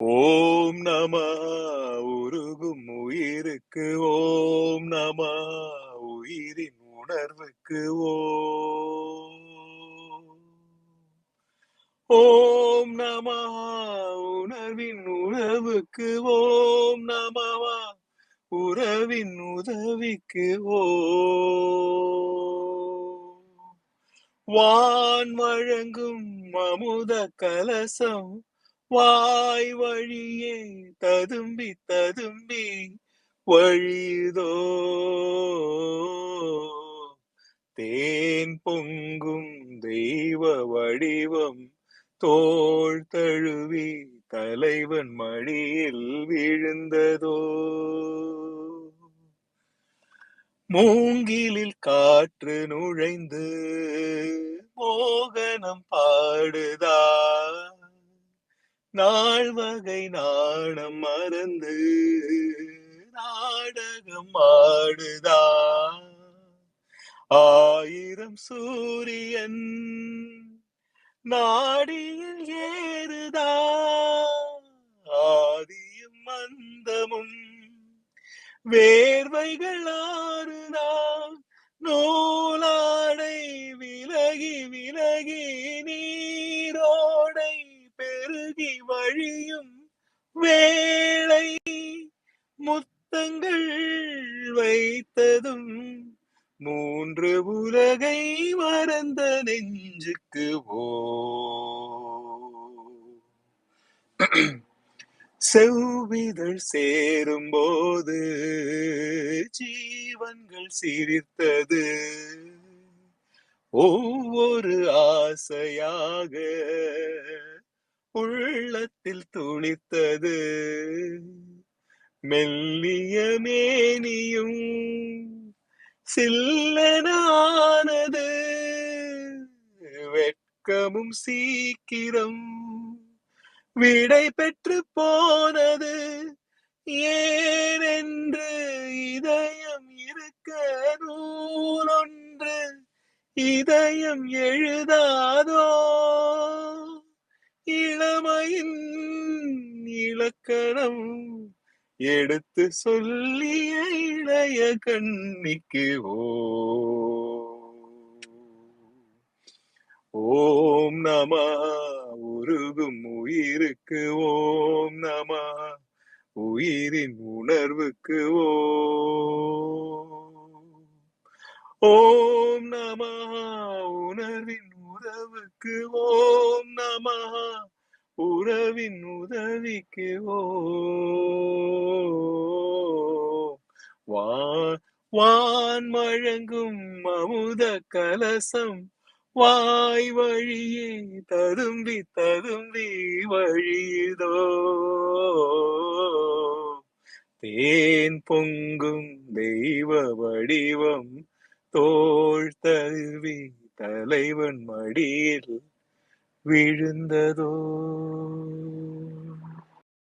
ஓம் நம உருகும் உயிருக்கு ஓம் நம உயிரின் உணர்வுக்கு ஓம் நம உணர்வின் உணர்வுக்கு ஓம் நமவா உறவின் உதவிக்கு வான் வழங்கும் அமுத கலசம் வாய் வழியே ததும்பி ததும்பி வழியுதோ தேன் பொங்கும் தெய்வ வடிவம் தோள் தழுவி தலைவன் மடியில் விழுந்ததோ மூங்கிலில் காற்று நுழைந்து மோகனம் பாடுதா நாள் வகை நாணம் மறந்து நாடகம் ஆடுதா ஆயிரம் சூரியன் நாடியில் ஏறுதா ஆதியும் மந்தமும் வேர்வைகள் ஆறுதா நூலாடை விலகி விலகி நீரோடை பெருகி வழியும் வேளை முத்தங்கள் வைத்ததும் மூன்று உலகை மறந்த நெஞ்சுக்கு செவ்விதழ் சேரும் போது ஜீவன்கள் சிரித்தது ஒவ்வொரு ஆசையாக உள்ளத்தில் துளித்தது மெல்லிய மேனியும் சில்லனானது வெட்கமும் சீக்கிரம் விடை பெற்று போனது ஏனென்று இதயம் இருக்க நூலொன்று இதயம் எழுதாதோ இளமையின் இலக்கணம் எடுத்து சொல்லிய இளைய கண்ணிக்கு ஓம் நம உருகும் உயிருக்கு ஓம் நம உயிரின் உணர்வுக்கு ஓம் நம உணர்வின் உறவுக்கு ஓம் நம உறவின் உதவிக்கு வான் வழங்கும் அமுத கலசம் வாய் வழியே ததும்பி ததும்பி வழியுதோ தேன் பொங்கும் தெய்வ வடிவம் தோள் தழுவி தலைவன் மடியில் விழுந்ததோ